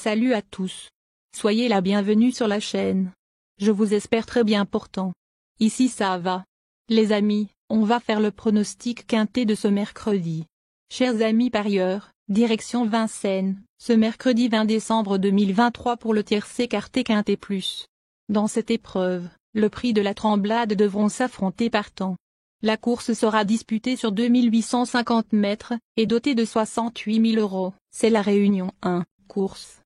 Salut à tous. Soyez la bienvenue sur la chaîne. Je vous espère très bien portant. Ici ça va. Les amis, on va faire le pronostic quintet de ce mercredi. Chers amis parieurs, direction Vincennes, ce mercredi 20 décembre 2023 pour le tiercé quartet quintet plus. Dans cette épreuve, le prix de la Tremblade devront s'affronter partants. La course sera disputée sur 2850 mètres, et dotée de 68 000 €. C'est la Réunion 1, course.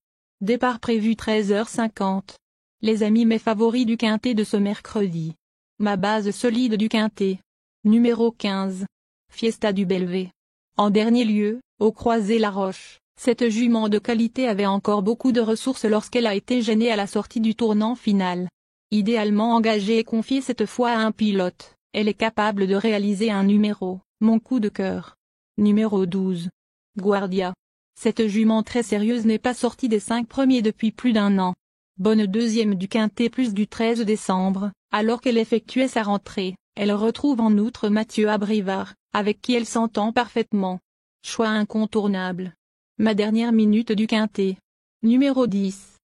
Départ prévu 13h50. Les amis mes favoris du quintet de ce mercredi. Ma base solide du quintet. Numéro 15. Fiesta du Belvé. En dernier lieu, au Croisé-la-Roche, cette jument de qualité avait encore beaucoup de ressources lorsqu'elle a été gênée à la sortie du tournant final. Idéalement engagée et confiée cette fois à un pilote, elle est capable de réaliser un numéro, mon coup de cœur. Numéro 12. Guardia. Cette jument très sérieuse n'est pas sortie des 5 premiers depuis plus d'un an. Bonne deuxième du quintet plus du 13 décembre, alors qu'elle effectuait sa rentrée, elle retrouve en outre Mathieu Abrivard, avec qui elle s'entend parfaitement. Choix incontournable. Ma dernière minute du quintet. Numéro 10.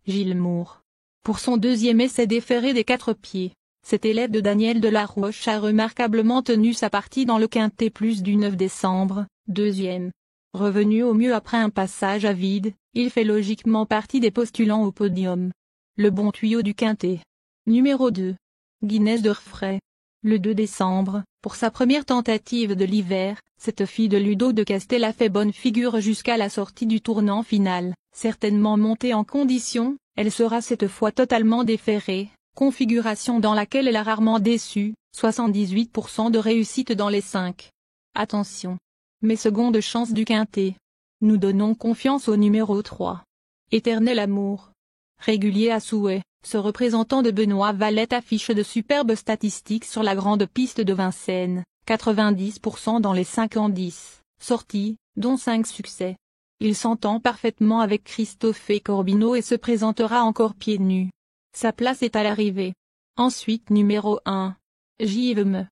Gilles Moore. Pour son deuxième essai déféré des 4 pieds, cet élève de Daniel Delaroche a remarquablement tenu sa partie dans le quintet plus du 9 décembre, deuxième. Revenu au mieux après un passage à vide, il fait logiquement partie des postulants au podium. Le bon tuyau du quintet. Numéro 2. Guinness de Refray. Le 2 décembre, pour sa première tentative de l'hiver, cette fille de Ludo de Castel a fait bonne figure jusqu'à la sortie du tournant final. Certainement montée en condition, elle sera cette fois totalement déférée, configuration dans laquelle elle a rarement déçu, 78% de réussite dans les 5. Attention. Mes secondes chances du quintet. Nous donnons confiance au numéro 3. Éternel amour. Régulier à souhait, ce représentant de Benoît Valette affiche de superbes statistiques sur la grande piste de Vincennes, 90% dans les 5 en 10 sorties, dont 5 succès. Il s'entend parfaitement avec Christophe Corbino et se présentera encore pieds nus. Sa place est à l'arrivée. Ensuite numéro 1. J.V.M.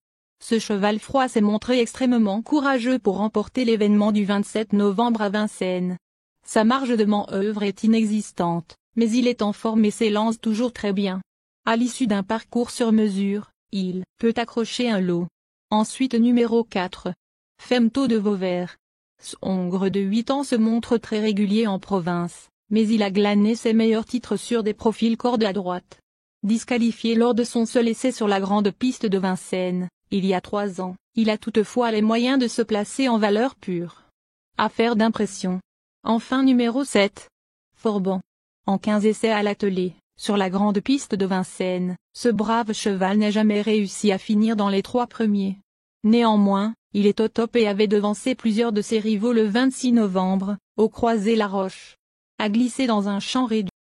Ce cheval froid s'est montré extrêmement courageux pour remporter l'événement du 27 novembre à Vincennes. Sa marge de manœuvre est inexistante, mais il est en forme et s'élance toujours très bien. À l'issue d'un parcours sur mesure, il peut accrocher un lot. Ensuite numéro 4. Femto de Vauvert. Ce hongre de 8 ans se montre très régulier en province, mais il a glané ses meilleurs titres sur des profils corde à droite. Disqualifié lors de son seul essai sur la grande piste de Vincennes, il y a 3 ans, il a toutefois les moyens de se placer en valeur pure. Affaire d'impression. Enfin numéro 7. Forban. En 15 essais à l'attelé, sur la grande piste de Vincennes, ce brave cheval n'a jamais réussi à finir dans les 3 premiers. Néanmoins, il est au top et avait devancé plusieurs de ses rivaux le 26 novembre, au Croisé-la-Roche. A glissé dans un champ réduit.